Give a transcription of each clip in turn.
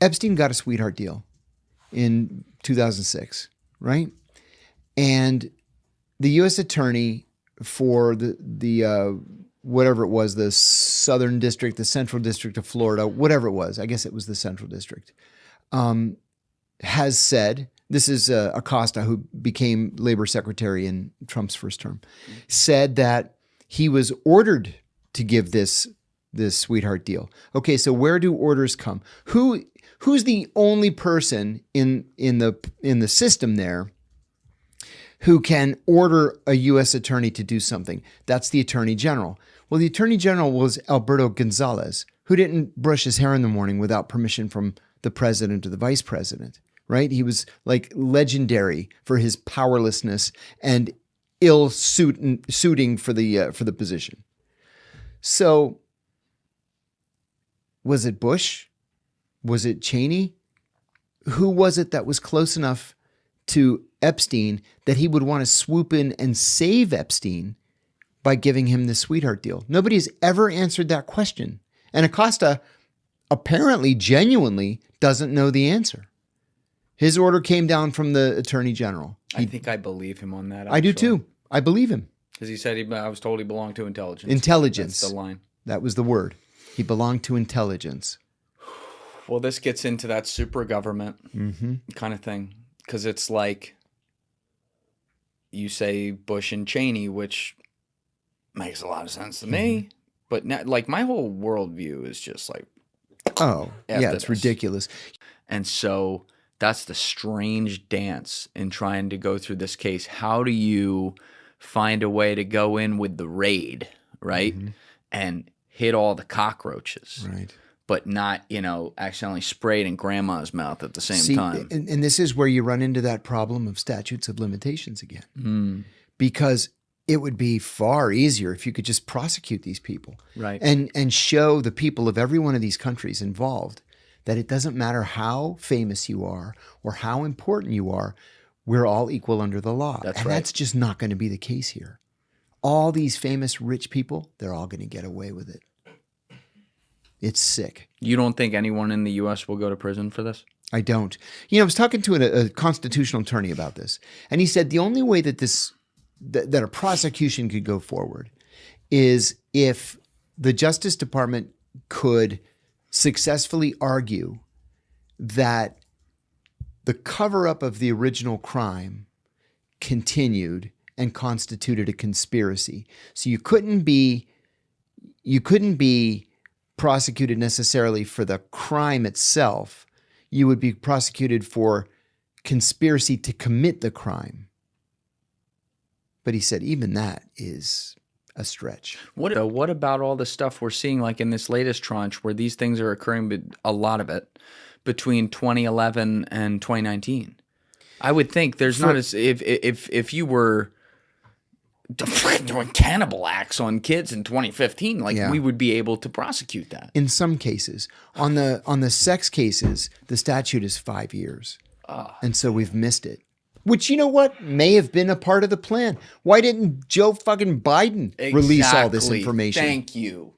Epstein got a sweetheart deal in 2006, right? And the U.S. attorney for the whatever it was, the Southern District, the Central District of Florida, whatever it was, I guess it was the Central District, has said, this is Acosta, who became labor secretary in Trump's first term, said that he was ordered to give this sweetheart deal. Okay, so where do orders come? Who's the only person in the system there who can order a U.S. attorney to do something? That's the Attorney General. Well, the Attorney General was Alberto Gonzalez, who didn't brush his hair in the morning without permission from the president or the vice president, right? He was like legendary for his powerlessness and ill suiting for the position. So was it Bush? Was it Cheney? Who was it that was close enough to Epstein that he would want to swoop in and save Epstein by giving him the sweetheart deal? Nobody's ever answered that question. And Acosta apparently genuinely doesn't know the answer. His order came down from the Attorney General. I think I believe him on that. Actually. I do too. I believe him. Because he said I was told he belonged to intelligence. Intelligence. That's the line. That was the word. He belonged to intelligence. Well, this gets into that super government kind of thing. Because it's like, you say Bush and Cheney, which makes a lot of sense to me. But not, like, my whole worldview is just like, oh, yeah, it's ridiculous. And so that's the strange dance in trying to go through this case. How do you find a way to go in with the raid, right? And hit all the cockroaches. Right. But not, accidentally sprayed in grandma's mouth at the same time. And this is where you run into that problem of statutes of limitations again. Because it would be far easier if you could just prosecute these people. Right. And show the people of every one of these countries involved that it doesn't matter how famous you are or how important you are, we're all equal under the law. That's and right. that's just not going to be the case here. All these famous rich people, they're all going to get away with it. It's sick. You don't think anyone in the U.S. will go to prison for this? I don't. I was talking to a constitutional attorney about this, and he said the only way that that a prosecution could go forward is if the Justice Department could successfully argue that the cover-up of the original crime continued and constituted a conspiracy. So you couldn't be prosecuted necessarily for the crime itself. You would be prosecuted for conspiracy to commit the crime. But he said even that is a stretch. What about all the stuff we're seeing, like in this latest tranche, where these things are occurring, but a lot of it, between 2011 and 2019? I would think there's not as if you were doing cannibal acts on kids in 2015, we would be able to prosecute that. In some cases, on the sex cases, the statute is 5 years, and so we've missed it. Which, you know what, may have been a part of the plan. Why didn't Joe fucking Biden release all this information? Thank you.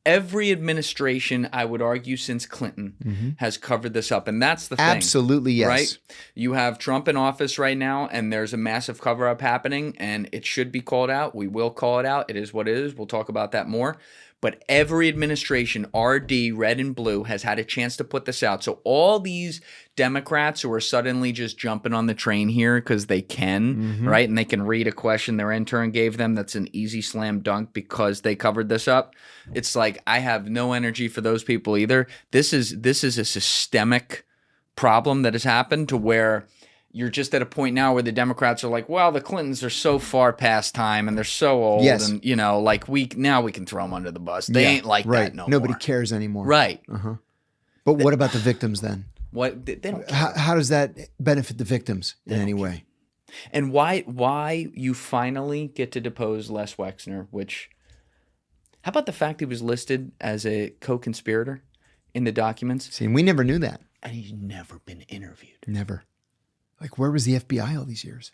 Every administration, I would argue, since Clinton has covered this up. And that's the thing. Absolutely, yes. Right? You have Trump in office right now, and there's a massive cover-up happening, and it should be called out. We will call it out. It is what it is. We'll talk about that more. But every administration, RD, red and blue, has had a chance to put this out. So all these Democrats who are suddenly just jumping on the train here because they can, right? And they can read a question their intern gave them that's an easy slam dunk because they covered this up. It's like, I have no energy for those people either. This is a systemic problem that has happened to where you're just at a point now where the Democrats are like, well, the Clintons are so far past time and they're so old. Yes. And, we can throw them under the bus. They ain't like that no more. Nobody cares anymore. Right. But what about the victims then? What? They don't care. How does that benefit the victims in any way? And why you finally get to depose Les Wexner, which, how about the fact he was listed as a co-conspirator in the documents? See, we never knew that. And he's never been interviewed. Never. Like, where was the FBI all these years?